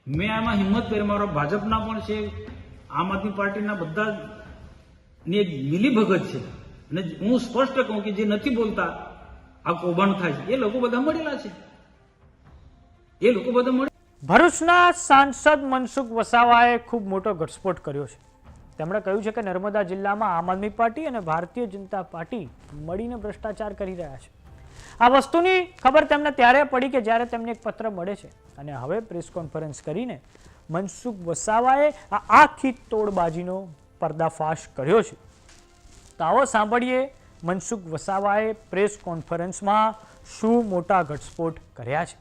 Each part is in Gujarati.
મેં આમાં હિંમત કરી, મારા ભાજપના પણ છે, આમ આદમી પાર્ટીના બધાની એક મિલીભગત છે. અને હું સ્પષ્ટ કહું કે જે નથી બોલતા આ કૌભાંડ થાય છે એ લોકો બધા મળેલા છે, એ લોકો બધા મળે. ભરૂચના સાંસદ મનસુખ વસાવાએ ખૂબ મોટો ઘટસ્ફોટ કર્યો છે. તેમણે કહ્યું છે કે નર્મદા જિલ્લામાં આમ આદમી પાર્ટી અને ભારતીય જનતા પાર્ટી મળીને ભ્રષ્ટાચાર કરી રહ્યા છે. આ વસ્તુની ખબર તેમને ત્યારે પડી કે જ્યારે તેમને એક પત્ર મળે છે અને હવે પ્રેસ કોન્ફરન્સ કરીને મનસુખ વસાવાએ આ આખી તોડબાજીનો પર્દાફાશ કર્યો છે. તો આવો સાંભળીએ મનસુખ વસાવાએ પ્રેસ કોન્ફરન્સમાં શું મોટા ઘટસ્ફોટ કર્યા છે.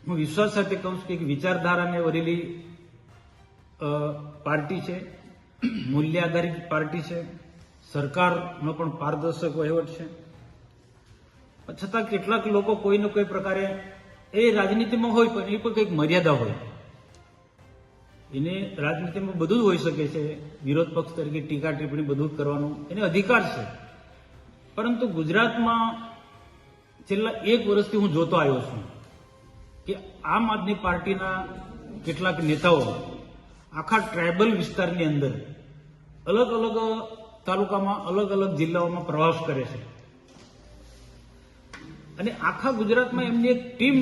હું વિશ્વાસ સાથે કહું છું કે એક વિચારધારાને વરેલી પાર્ટી છે, મૂલ્ય આધારિત પાર્ટી છે, સરકારનો પણ પારદર્શક વહીવટ છે. છતાં કેટલાક લોકો કોઈને કોઈ પ્રકારે એ રાજનીતિમાં હોય પણ એ પણ કંઈક મર્યાદા હોય. એને રાજનીતિમાં બધું જ હોઈ શકે છે, વિરોધ પક્ષ તરીકે ટીકા ટિપ્પણી બધું જ કરવાનું એને અધિકાર છે. પરંતુ ગુજરાતમાં છેલ્લા 1 વર્ષથી હું જોતો આવ્યો છું કે આમ આદમી પાર્ટીના કેટલાક નેતાઓ આખા ટ્રાયબલ વિસ્તારની અંદર અલગ અલગ તાલુકામાં, અલગ અલગ જિલ્લાઓમાં પ્રવાસ કરે છે અને આખા ગુજરાતમાં એમની એક ટીમ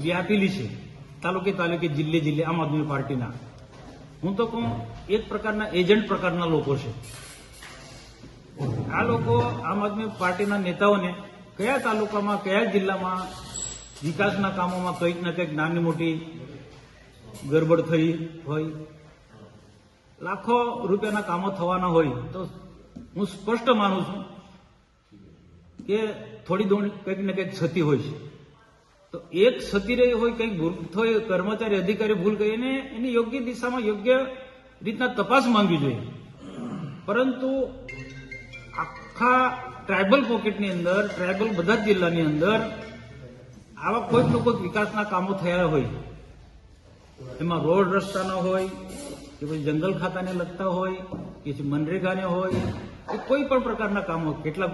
વ્યાપેલી છે, તાલુકે તાલુકે, જિલ્લે જિલ્લે આમ આદમી પાર્ટીના. હું તો કહું એક પ્રકારના એજન્ટ પ્રકારના લોકો છે. આ લોકો આમ આદમી પાર્ટીના નેતાઓને કયા તાલુકામાં, કયા જિલ્લામાં વિકાસના કામોમાં કંઈક ને કંઈક નાની મોટી ગરબડ થઈ હોય, લાખો રૂપિયાના કામો થવાના હોય તો હું સ્પષ્ટ માનું છું કે થોડી દોડ કંઈક ને કંઈક થતી હોય છે. તો એક થતી રહી હોય, કંઈક ભૂલ થઈ, કર્મચારી અધિકારી ભૂલ કરી, એને એની યોગ્ય દિશામાં યોગ્ય રીતના તપાસ માંગવી જોઈએ. પરંતુ આખા ટ્રાયબલ પોકેટની અંદર, ટ્રાયબલ બધા જ જિલ્લાની અંદર આવા કોઈક ને કોઈક વિકાસના કામો થયા હોય, એમાં રોડ રસ્તાના હોય કે પછી જંગલ ખાતાને લગતા હોય કે પછી મનરેગાને હોય કે કોઈ પણ પ્રકારના કામો, કેટલાક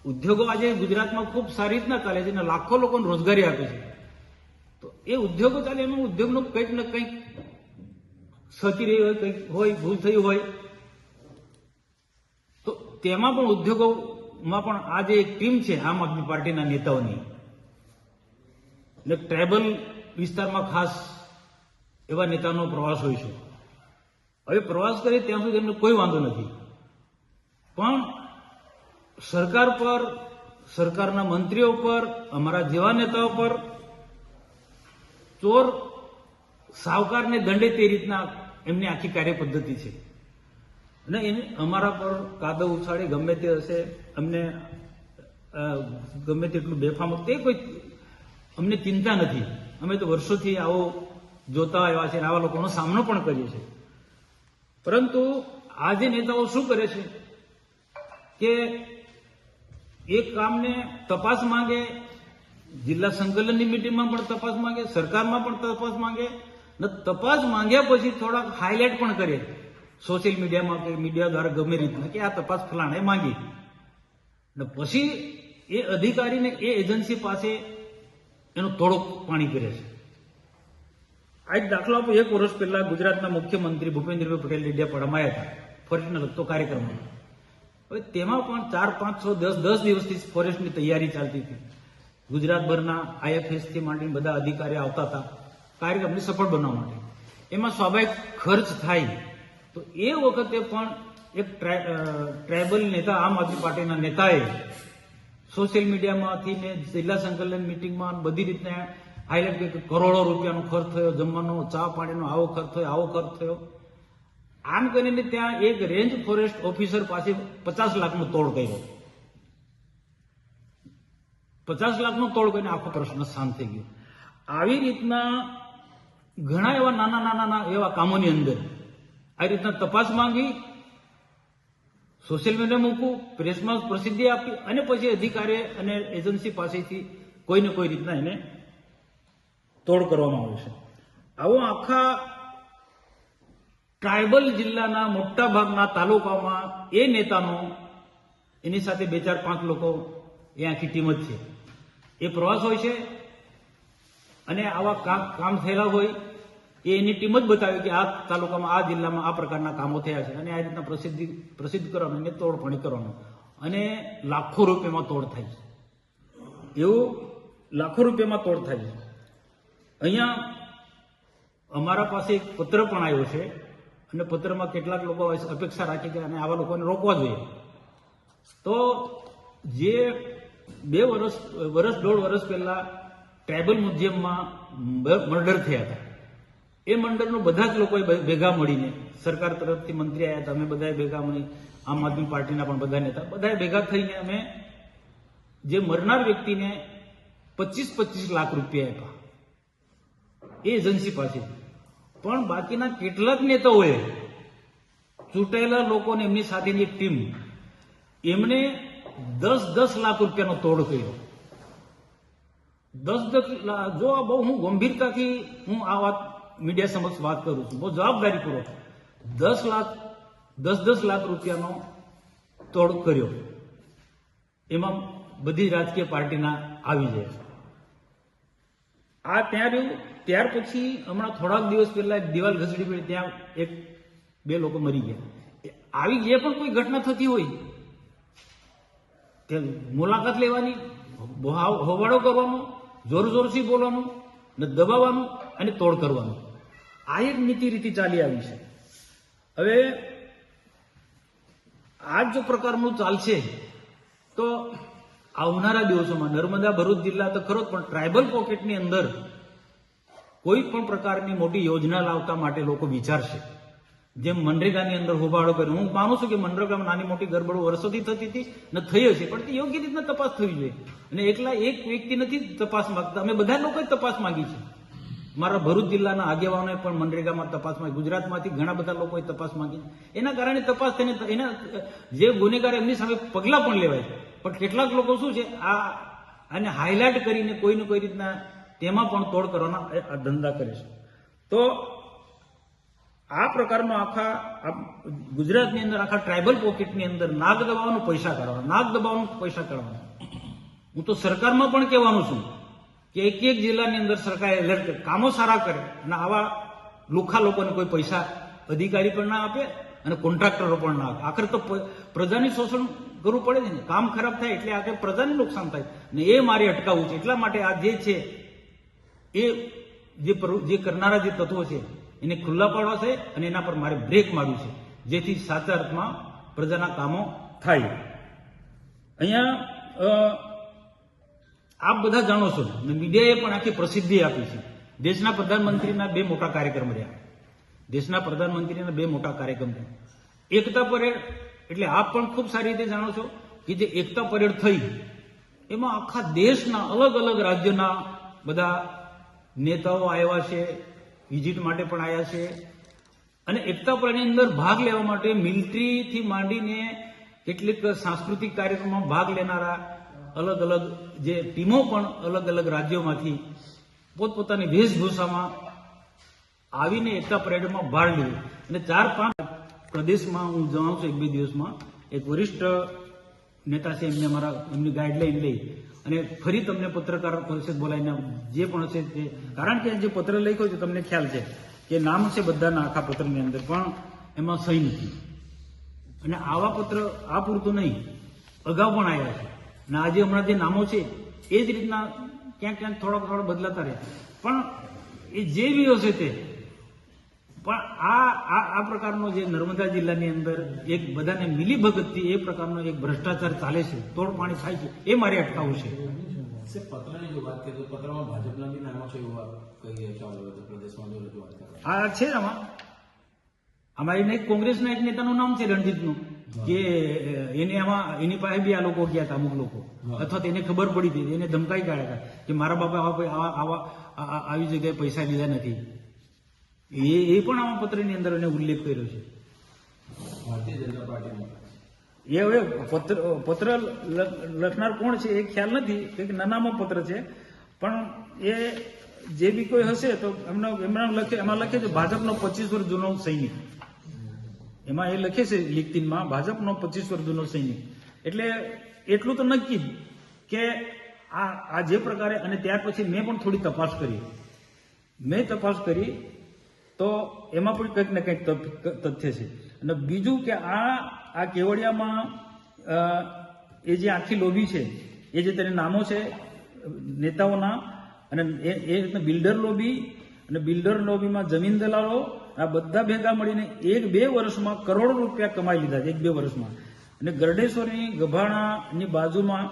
ઉદ્યોગો આજે ગુજરાતમાં ખૂબ સારી રીતના ચાલે છે અને લાખો લોકોને રોજગારી આપે છે. તો એ ઉદ્યોગો ચાલે, એમાં ઉદ્યોગનું કંઈક ને કંઈક થતી રહી હોય, કંઈક હોય, ભૂલ થઈ હોય, તો તેમાં પણ ઉદ્યોગોમાં પણ આ જે એક ટીમ છે આમ આદમી પાર્ટીના નેતાઓની, એટલે ટ્રાયબલ વિસ્તારમાં ખાસ એવા નેતાનો પ્રવાસ હોય છે. હવે પ્રવાસ કરે ત્યાં સુધી એમને કોઈ વાંધો નથી, પણ સરકાર પર, સરકારના મંત્રીઓ પર, અમારા જેવા નેતાઓ પર ચોર સાવકારને દંડે તે રીતના એમની આખી કાર્ય પદ્ધતિ છે. અને એને અમારા પર કાદવ ઉછાળી ગમે તે હશે, અમને ગમે તેટલું બેફામ, તે કોઈ અમને ચિંતા નથી. અમે તો વર્ષોથી આવો જોતા આવ્યા છે અને આવા લોકોનો સામનો પણ કરીએ છીએ. પરંતુ આ જે નેતાઓ શું કરે છે કે એક કામને તપાસ માંગે, જિલ્લા સંકલનની મિટિંગમાં પણ તપાસ માંગે, સરકારમાં પણ તપાસ માંગે, ને તપાસ માંગ્યા પછી થોડાક હાઇલાઇટ પણ કરે સોશિયલ મીડિયામાં કે મીડિયા દ્વારા ગમે રીતના કે આ તપાસ ફલાણે માંગી, ને પછી એ અધિકારીને એ એજન્સી પાસે એનું થોડુંક પાણી કરે છે. આ એક દાખલો આપો. 1 વર્ષ પહેલા ગુજરાતના મુખ્યમંત્રી ભૂપેન્દ્રભાઈ પટેલ ડેડિયાપાડામાં આવ્યા હતા ફોરેસ્ટને લગતો કાર્યક્રમમાં. હવે તેમાં પણ 4, 5, 6, 10 દિવસથી ફોરેસ્ટની તૈયારી ચાલતી હતી. ગુજરાતભરના IFSથી માંડીને બધા અધિકારીઓ આવતા હતા કાર્યક્રમને સફળ બનાવવા માટે. એમાં સ્વાભાવિક ખર્ચ થાય. તો એ વખતે પણ એક ટ્રાયબલ નેતા, આમ આદમી પાર્ટીના નેતાએ સોશિયલ મીડિયામાંથી ને જિલ્લા સંકલન મિટિંગમાં બધી રીતના હાઇલાઇટ કે કરોડો રૂપિયાનો ખર્ચ થયો, જમવાનો, ચા પાણીનો આવો ખર્ચ થયો, આવો ખર્ચ થયો. આમ કરીને ત્યાં એક રેન્જ ફોરેસ્ટ ઓફિસર પાસે 50 લાખનો તોડ કર્યો. 50 લાખનો તોડ કરીને આખો પ્રશ્ન શાંત થઈ ગયો. આવી રીતના ઘણા એવા નાના એવા કામોની અંદર આ રીતના તપાસ માંગી, સોશિયલ મીડિયા મૂકવું, પ્રેસમાં પ્રસિદ્ધિ આપી અને પછી અધિકારી અને એજન્સી પાસેથી કોઈને કોઈ રીતના એને તોડ કરવામાં આવે છે. આવો આખા ટ્રાયબલ જિલ્લાના મોટા ભાગના તાલુકામાં એ નેતાનો, એની સાથે 2, 4, 5 લોકો, એ આખી ટીમ જ છે, એ પ્રવાસ હોય છે. અને આવા કામ થયેલા હોય એ એની ટીમ જ બતાવે કે આ તાલુકામાં આ જિલ્લામાં આ પ્રકારના કામો થયા છે અને આ રીતના પ્રસિદ્ધ કરવાનું અને તોડપાણી કરવાનું અને લાખો રૂપિયામાં તોડ થાય છે. એવું લાખો રૂપિયામાં તોડ થાય છે. અહીંયા અમારા પાસે એક પત્ર પણ આવ્યો છે અને પત્રમાં કેટલાક લોકો અપેક્ષા રાખે કે અને આવા લોકોને રોકવા જોઈએ. તો જે 2 વર્ષ 1.5 વર્ષ પહેલા ટ્રાઇબલ મ્યુઝિયમમાં મર્ડર થયા હતા, એ મર્ડરનું બધા જ લોકોએ ભેગા મળીને, સરકાર તરફથી મંત્રી આવ્યા હતા, અમે બધાએ ભેગા મળી, આમ આદમી પાર્ટીના પણ બધા નેતા, બધાએ ભેગા થઈને અમે જે મરનાર વ્યક્તિને 25-25 લાખ રૂપિયા આપ્યા એ એજન્સી પાસે. પણ બાકીના કેટલાક નેતાઓએ, ચૂંટાયેલા લોકોને એમની સાથેની એક ટીમ, એમને 10-10 લાખ રૂપિયાનો તોડ કર્યો. 10 લાખ. જો આ બહુ હું ગંભીરતાથી હું આ વાત મીડિયા સમક્ષ વાત કરું છું, બહુ જવાબદારીપૂર્વક 10 લાખ રૂપિયાનો તોડ કર્યો. એમાં બધી રાજકીય પાર્ટીના આવી જાય. આ ત્યાં રહ્યું. ત્યાર પછી હમણાં થોડાક દિવસ પહેલા એક દિવાલ ઘસડી પડી, ત્યાં 1-2 લોકો મરી ગયા. આવી જે પણ કોઈ ઘટના થતી હોય તે મુલાકાત લેવાની, હોબાળો કરવાનો, જોરથી બોલવાનું ને દબાવવાનું અને તોડ કરવાનું, આ એક નીતિ રીતિ ચાલી આવી છે. હવે આ જો પ્રકારનું ચાલશે તો આવનારા દિવસોમાં નર્મદા ભરૂચ જિલ્લા તો ખરો જ, પણ ટ્રાઇબલ પોકેટની અંદર કોઈ પણ પ્રકારની મોટી યોજના લાવતા માટે લોકો વિચારશે. જેમ મનરેગાની અંદર હોબાળો કર્યો, હું માનું છું કે મનરેગામાં નાની મોટી ગરબડો વર્ષોથી થતી હતી ને થઈ હશે, પણ તે યોગ્ય રીતના તપાસ થવી જોઈએ. અને એકલા એક વ્યક્તિ નથી તપાસ માંગતા, અમે બધા લોકોએ તપાસ માંગી છે. મારા ભરૂચ જિલ્લાના આગેવાનોએ પણ મનરેગામાં તપાસ માંગી, ગુજરાતમાંથી ઘણા બધા લોકોએ તપાસ માંગી. એના કારણે તપાસ થઈને એના જે ગુનેગાર એમની સામે પગલાં પણ લેવાય છે. પણ કેટલાક લોકો શું છે, આને હાઇલાઇટ કરીને કોઈને કોઈ રીતના તેમાં પણ તોડ કરવાના ધંધા કરે છે. તો આ પ્રકારનો આખા ગુજરાતની અંદર આખા ટ્રાઇબલ પોકેટની અંદર નાક દબાવવાનું પૈસા કાઢવાના. હું તો સરકારમાં પણ કહેવાનું છું કે એક જિલ્લાની અંદર સરકાર એલર્ટ કરે, કામો સારા કરે અને આવા લુખા લોકોને કોઈ પૈસા અધિકારી પણ ના આપે અને કોન્ટ્રાક્ટરો પણ ના આપે. આખરે તો પ્રજાની શોષણ કરવું પડે છે ને. કામ ખરાબ થાય એટલે આખરે પ્રજાને નુકસાન થાય ને એ મારે અટકાવવું છે. એટલા માટે આ જે છે એ જે કરનારા જે તત્વો છે એને ખુલ્લા પાડવા છે અને એના પર મારે બ્રેક મારવું છે, જેથી સાચા અર્થમાં પ્રજાના કામો થાય. અહીંયા આપ બધા જાણો છો, મીડિયાએ પણ આખી પ્રસિદ્ધિ આપી છે. દેશના પ્રધાનમંત્રીના 2 મોટા કાર્યક્રમ રહ્યા. એકતા પરેડ, એટલે આપ પણ ખૂબ સારી રીતે જાણો છો કે જે એકતા પરેડ થઈ એમાં આખા દેશના અલગ અલગ રાજ્યોના બધા નેતાઓ આવ્યા છે, વિઝિટ માટે પણ આવ્યા છે. અને એકતા પરેડની અંદર ભાગ લેવા માટે મિલિટરીથી માંડીને કેટલીક સાંસ્કૃતિક કાર્યક્રમમાં ભાગ લેનારા અલગ અલગ જે ટીમો પણ અલગ અલગ રાજ્યોમાંથી પોતપોતાની વેશભૂષામાં આવીને એકતા પરેડમાં ભાગ લીધો. અને 4-5 પ્રદેશમાં હું જણાવું છું, 1-2 દિવસમાં એક વરિષ્ઠ નેતા છે, એમની ગાઈડલાઈન લઈ અને ફરી તમને પત્રકાર પરિષદ બોલાવીને જે પણ હશે તે, કારણ કે જે પત્ર લખ્યો છે તમને ખ્યાલ છે કે નામ છે બધાના આખા પત્રની અંદર, પણ એમાં સહી નથી. અને આવા પત્ર આ પૂરતું નહીં, અગાઉ પણ આવ્યા છે અને આજે હમણાં જે નામો છે એ જ રીતના ક્યાંક થોડા બદલાતા રહે. પણ એ જે બી હશે તે, પણ આ પ્રકારનો જે નર્મદા જિલ્લાની અંદર એક બધાને મિલીભગતથી એ પ્રકારનો એક ભ્રષ્ટાચાર ચાલે છે, તોડપાણી થાય છે, એ મારે અટકાવવું છે. પત્રની જો વાત કરીએ તો પત્રમાં ભાજપના બી નામો છે એવું કહીએ છીએ પ્રદેશમાં જો રજૂઆત કરે. આ છે આમાં એક કોંગ્રેસના એક નેતાનું નામ છે રણજીતનું, કે એની પાસે બી આ લોકો ગયા હતા, અમુક લોકો, અથવા તો એને ખબર પડી હતી, એને ધમકાઈ કાઢ્યા હતા કે મારા બાપા આવી જગ્યાએ પૈસા લીધા નથી. એ પણ આમાં પત્રની અંદર એને ઉલ્લેખ કર્યો છે. ભારતીય જનતા પાર્ટીમાં એ હવે પત્ર લખનાર કોણ છે એ ખ્યાલ નથી, કંઈક નાનામાં પત્ર છે, પણ એ જે બી કોઈ હશે તો એમાં લખે છે ભાજપનો 25 વર્ષ જૂનો સૈનિક. એમાં એ લખે છે લિખિતમાં ભાજપનો 25 વર્ષ જૂનો સૈનિક. એટલે એટલું તો નક્કી જ કે આ જે પ્રકારે, અને ત્યાર પછી મેં પણ થોડી તપાસ કરી તો એમાં પણ કંઈક ને કંઈક તથ્ય છે. અને બીજું કે આ કેવડિયામાં એ જે આખી લોબી છે, એ જે તેને નામો છે નેતાઓના, અને એ રીતના બિલ્ડર લોબી, અને બિલ્ડર લોબીમાં જમીન દલાલો, આ બધા ભેગા મળીને 1-2 વર્ષમાં કરોડો રૂપિયા કમાઈ લીધા છે, 1-2 વર્ષમાં. અને ગરડેશ્વરની ગભાણાની બાજુમાં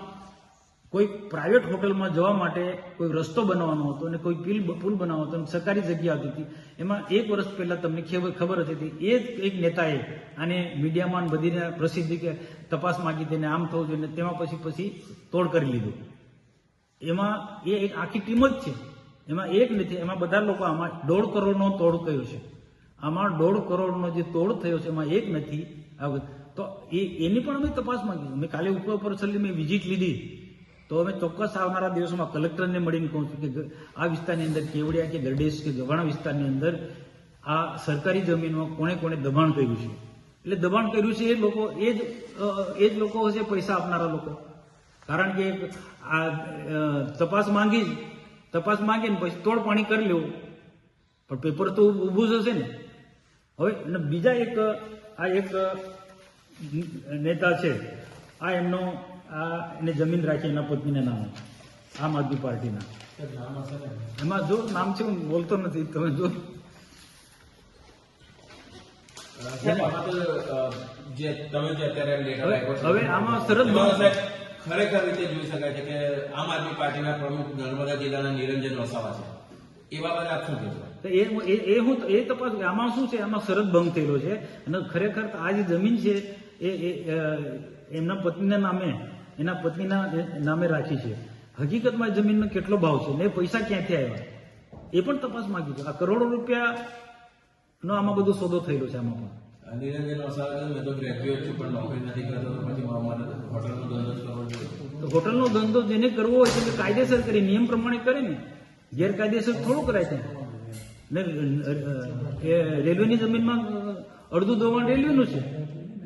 કોઈ પ્રાઇવેટ હોટલમાં જવા માટે કોઈ રસ્તો બનાવવાનો હતો અને કોઈ પુલ બનાવવાનો હતો, સરકારી જગ્યા હતી હતી, એમાં 1 વર્ષ પહેલા તમને ખબર હતી, એ જ એક નેતાએ આને મીડિયામાં બધીને પ્રસિદ્ધિ કે તપાસ માંગી તેને આમ થવું જોઈએ, તેમાં પછી તોડ કરી લીધું. એમાં એ એક આખી ટીમ જ છે, એમાં એક નથી, એમાં બધા લોકો આમાં 1.5 કરોડનો તોડ કર્યો છે. આમાં 1.5 કરોડનો જે તોડ થયો છે એમાં એક નથી. તો એની પણ અમે તપાસ માંગી. મેં કાલે ઉપર છેલ્લી મેં વિઝિટ લીધી, તો અમે ચોક્કસ આવનારા દિવસોમાં કલેક્ટરને મળીને કહું છું કે આ વિસ્તારની અંદર કેવડિયા કે ગરડેશ કે ગભાણા વિસ્તારની અંદર આ સરકારી જમીનમાં કોણે દબાણ કર્યું છે. એટલે દબાણ કર્યું છે એ જ લોકો હશે પૈસા આપનારા લોકો. કારણ કે આ તપાસ માંગીને પછી તોડ પાણી કરી લેવું, પણ પેપર તો ઊભું જ હશે ને. હવે અને બીજા એક નેતા છે, એને જમીન રાખી એના પત્નીના નામે, આમ આદમી પાર્ટીના. એમાં જો નામ છે, હું બોલતો નથી, તમે જો. હવે આમાં શરત ખરેખર રીતે જોઈ શકાય છે કે આમ આદમી પાર્ટીના પ્રમુખ નર્મદા જિલ્લાના નિરંજન વસાવા છે. એ બાબતે આપ શું કહેશો? એ તપાસ, આમાં શું છે, આમાં શરત ભંગ થયેલો છે. અને ખરેખર આ જે જમીન છે એ એમના પત્નીના નામે રાખી છે. હકીકતમાં જમીનનો કેટલો ભાવ છે ને પૈસા ક્યાંથી આવ્યા એ પણ તપાસ માંગી છે. આ કરોડો રૂપિયાનો આમાં બધો સોદો થયેલો છે. આમાં પણ નિરંજન વસાવા મેં તો ગ્રેજ્યુએટ છું પણ નોકરી નથી કરતો, પછી અમારે હોટલનો ધંધો જ કરવો જોઈએ. તો હોટલનો ધંધો જેને કરવો હોય તો કાયદેસર કરી, નિયમ પ્રમાણે કરે ને, ગેરકાયદેસર થોડું કરાય છે. ને રેલવેની જમીનમાં અડધું દબાણ રેલવેનું છે,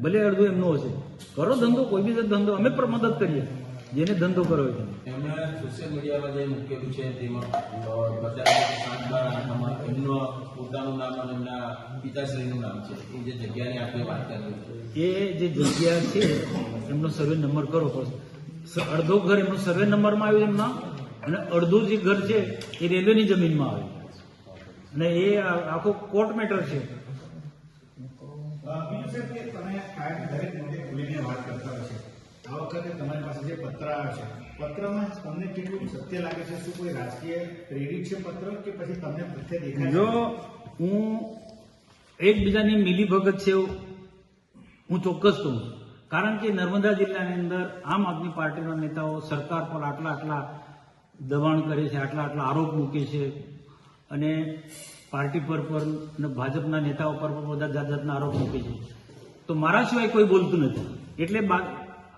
ભલે અડધું એમનું હશે. કરો ધંધો, કોઈ બી ધંધો, અમે પણ મદદ કરીએ જેને ધંધો કરવો હોય. એમણે સોશિયલ મીડિયામાં જે મૂકેલું છે તેમાં બધા એમનો પોતાનું નામ અને એમના પિતાશ્રીનું નામ છે. એ જે જગ્યાની આપણે વાત કરી, એ જે જગ્યા છે એમનો સર્વે નંબર કરો. અડધો ઘર એમનો સર્વે નંબરમાં આવ્યું એમના, અને અડધું જે ઘર છે એ રેલવેની જમીનમાં આવ્યું. અને એ આખો કોર્ટ મેટર છે. બીજું છે કે તમે દરેક મુદ્દે ખુલીને વાત કરતા હોય છે. આ વખતે તમારી પાસે જે પત્ર આવે છે, પત્રમાં તમને કેટલું સત્ય લાગે છે? શું કોઈ રાજકીય પ્રેરિત છે પત્ર, કે પછી તમને તથ્ય દેખાય? જો હું એકબીજાની મિલીભગત છે હું ચોક્કસ કહું. કારણ કે નર્મદા જિલ્લાની અંદર આમ આદમી પાર્ટીના નેતાઓ સરકાર પર આટલા દબાણ કરે છે, આટલા આરોપ મૂકે છે, અને પાર્ટી પર અને ભાજપના નેતાઓ પર બધા જાતના આરોપ મૂકે છે. તો મારા સિવાય કોઈ બોલતું નથી. એટલે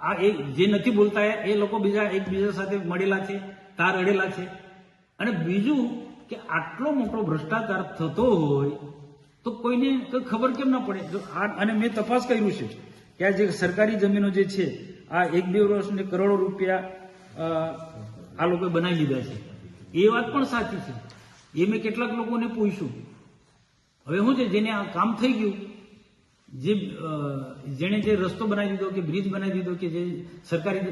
આ જે નથી બોલતા એ લોકો એકબીજા સાથે મળેલા છે, તાર અડેલા છે. અને બીજું કે આટલો મોટો ભ્રષ્ટાચાર થતો હોય તો કોઈને ખબર કેમ ના પડે? અને મેં તપાસ કર્યું છે કે આ જે સરકારી જમીનો જે છે, આ 1-2 વર્ષને કરોડો રૂપિયા આ લોકોએ બનાવી લીધા છે. એ વાત પણ સાચી છે. એ મેં કેટલાક લોકોને પૂછ્યું. હવે શું છે, જેને આ કામ થઈ ગયું, જેણે જે રસ્તો બનાવી દીધો કે બ્રિજ બનાવી દીધો કે જે સરકારી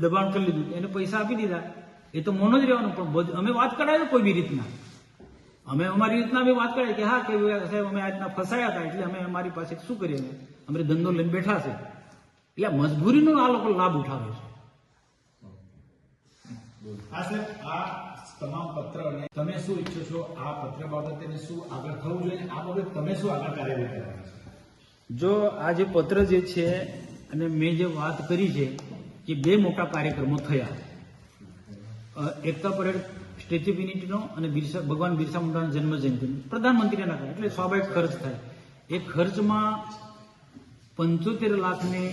દબાણ કરી લીધું, એને પૈસા આપી દીધા, એ તો મોનો જ રહેવાનું. પણ અમે વાત કરાયો કોઈ બી રીતના, અમે અમારી રીતના અમે વાત કરાય કે હા કે સાહેબ અમે આ રીતના ફસાયા હતા, એટલે અમે અમારી પાસે શું કરીએ, અમે ધંધો લઈને બેઠા છે. એટલે મજબૂરીનો આ લોકો લાભ ઉઠાવે છે. હા સાહેબ, આ તમામ પત્ર અને તમે શું ઈચ્છો છો આ પત્ર બાબતે શું આગળ થવું જોઈએ? આ બાબતે તમે શું આગળ કાર્યવાહી કરવાની છે? જો આ જે પત્ર જે છે, અને મેં જે વાત કરી છે કે 2 મોટા કાર્યક્રમો થયા, એકતા પરેડ, સ્ટેચ્યુ ઓફ યુનિટીનો, અને ભગવાન બિરસા મુંડાના જન્મ જયંતિનો પ્રધાનમંત્રીના નામે, એટલે સ્વાભાવિક ખર્ચ થાય. એ ખર્ચમાં 75 લાખને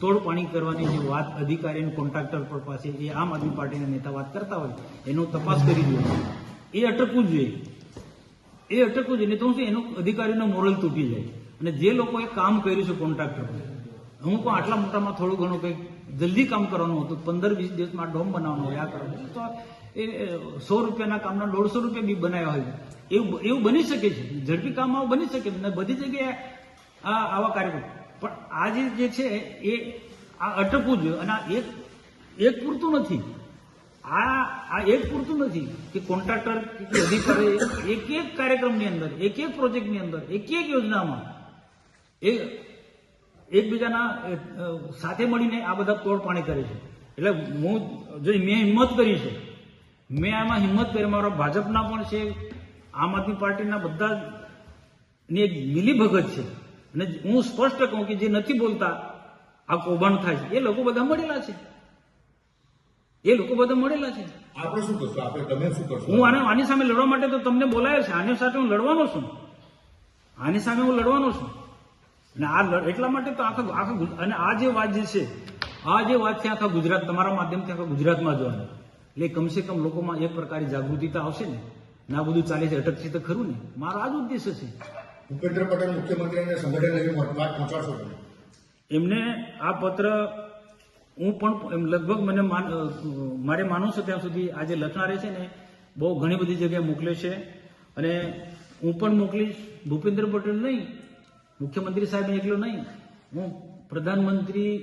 તોડપાણી કરવાની જે વાત અધિકારી અને કોન્ટ્રાક્ટર પર પાસે એ આમ આદમી પાર્ટીના નેતા વાત કરતા હોય, એનો તપાસ કરી જોઈએ. એ અટકવું જોઈએ. નહીં તો શું, એનો અધિકારીનો મોરલ તૂટી જાય. અને જે લોકોએ કામ કર્યું છે કોન્ટ્રાક્ટર, હું પણ આટલા મોટામાં થોડું ઘણું કંઈક જલ્દી કામ કરવાનું હતું, 15-20 દિવસમાં ડોમ બનાવવાનો હોય, આ કરવાનું તો એ 100 રૂપિયાના કામના 150 રૂપિયા બી બનાવ્યા હોય, એવું બની શકે છે, ઝડપી કામ આવું બની શકે છે. બધી જગ્યાએ આવા કાર્યક્રમ, પણ આજે જે છે એ આ અટકવું જોઈએ. અને આ એક પૂરતું નથી, આ એક પૂરતું નથી કે કોન્ટ્રાક્ટર કે અધિકારી એક કાર્યક્રમની અંદર, એક પ્રોજેક્ટની અંદર, એક યોજનામાં એકબીજાના સાથે મળીને આ બધા તોડપાણી કરે છે. એટલે મેં હિંમત કરી છે, મેં આમાં હિંમત કરી, મારા ભાજપના પણ છે, આમ આદમી પાર્ટીના બધાની એક મિલીભગત છે. અને હું સ્પષ્ટ કહું કે જે નથી બોલતા આ કૌભાંડ થાય છે, એ લોકો બધા મળેલા છે, આપણે શું કરશો? તમે શું કરશો? હું આની સામે લડવા માટે તો તમને બોલાયો છે, આની સાથે હું લડવાનો છું, આની સામે હું લડવાનો છું. અને આ એટલા માટે તો આખા અને આ જે વાત છે આખા ગુજરાત, તમારા માધ્યમથી આખા ગુજરાતમાં જોવાનું, એટલે કમસે કમ લોકોમાં એક પ્રકારની જાગૃતિ તો આવશે ને. આ બધું ચાલે છે, અટકશે તો ખરું ને. મારો આ જ ઉદ્દેશ્ય છે. ભૂપેન્દ્ર પટેલ મુખ્યમંત્રીને સંગઠન લઈને વાત પહોંચાડશો તમે? એમને આ પત્ર હું પણ લગભગ મારે માનું છું ત્યાં સુધી આજે લખનારે છે ને બહુ ઘણી બધી જગ્યાએ મોકલે છે, અને હું પણ મોકલીશ. ભૂપેન્દ્ર પટેલ નહીં, મુખ્યમંત્રી સાહેબ એકલો નહીં, હું પ્રધાનમંત્રી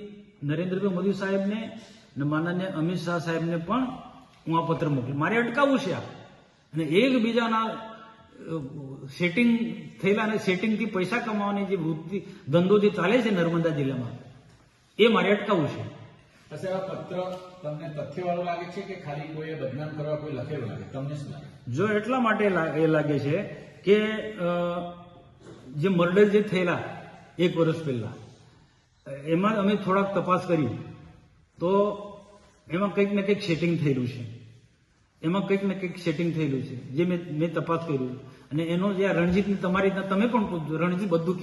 નરેન્દ્રભાઈ મોદી સાહેબને અને માનનીય અમિત શાહ સાહેબને પણ હું આ પત્ર મોકલીશ. મારે અટકાવવું છે આ. અને એકબીજાના સેટિંગ થયેલા અને સેટિંગથી પૈસા કમાવાની જે વૃત્તિ ધંધો જે ચાલે છે નર્મદા જિલ્લામાં, એ મારે અટકાવવું છે. આ પત્ર તમને તથ્યવાળો લાગે છે કે ખાલી કોઈએ બદનામ કરવા કોઈ લખેલું લાગે? તમને શું લાગે? જો એટલા માટે એ લાગે છે કે જે મર્ડર જે થયેલા 1 વર્ષ પહેલા, એમાં અમે થોડાક તપાસ કરી તો એમાં કંઈક ને કંઈક સેટિંગ થયેલું છે, જે મેં તપાસ કર્યું. અને એનો જે આ રણજીતની તમારી તમે પણ પૂછજો, રણજીત બધું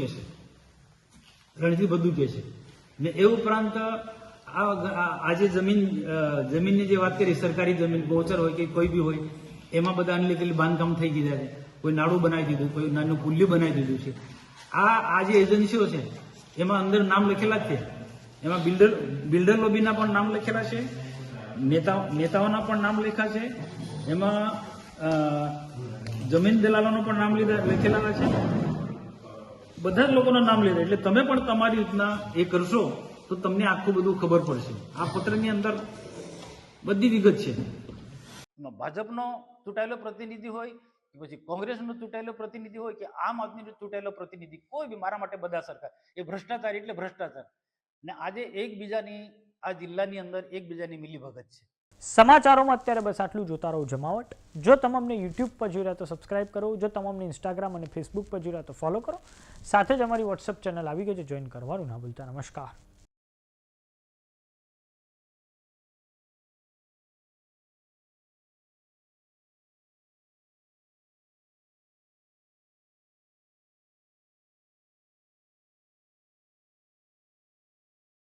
કહેશે. ને એ ઉપરાંત આજે જમીનની જે વાત કરી, સરકારી જમીન ગૌચર હોય કે કોઈ બી હોય, એમાં બધા અનલીગલી બાંધકામ થઈ ગયા છે. કોઈ નાડું બનાવી દીધું, કોઈ નાનું પુલ્યું બનાવી દીધું છે. આ જે એજન્સીઓ છે એમાં અંદર નામ લખેલા જ છે. એમાં બિલ્ડર લોબીના પણ નામ લખેલા છે, નેતાઓના પણ નામ લખ્યા છે, એમાં જમીન દલાલોનો પણ નામ લખેલા છે, બધા જ લોકોના નામ લીધા. એટલે તમે પણ તમારી રીતના એ કરશો તો તમને આખું બધું ખબર પડશે. આ પત્રની અંદર બધી વિગત છે. ભાજપનો ચૂંટાયેલો પ્રતિનિધિ હોય કે પછી કોંગ્રેસનો ચૂંટાયેલો પ્રતિનિધિ હોય કે આમ આદમીનો ચૂંટાયેલો પ્રતિનિધિ, કોઈ બી મારા માટે બધા સરકાર. એ ભ્રષ્ટાચાર એટલે ભ્રષ્ટાચાર. ને આજે એકબીજાની આ જિલ્લાની અંદર એકબીજાની મિલીભગત છે. સમાચારોમાં અત્યારે બસ આટલું. જોતા રહો જમાવટ. જો તમામને યુટ્યુબ પર જોઈ રહ્યા તો સબસ્ક્રાઇબ કરો, જો તમામને ઇન્સ્ટાગ્રામ અને ફેસબુક પર જોઈ રહ્યા તો ફોલો કરો. સાથે જ અમારી વોટ્સઅપ ચેનલ આવી ગઈ છે, જોઈન કરવાનું ના ભૂલતા. નમસ્કાર.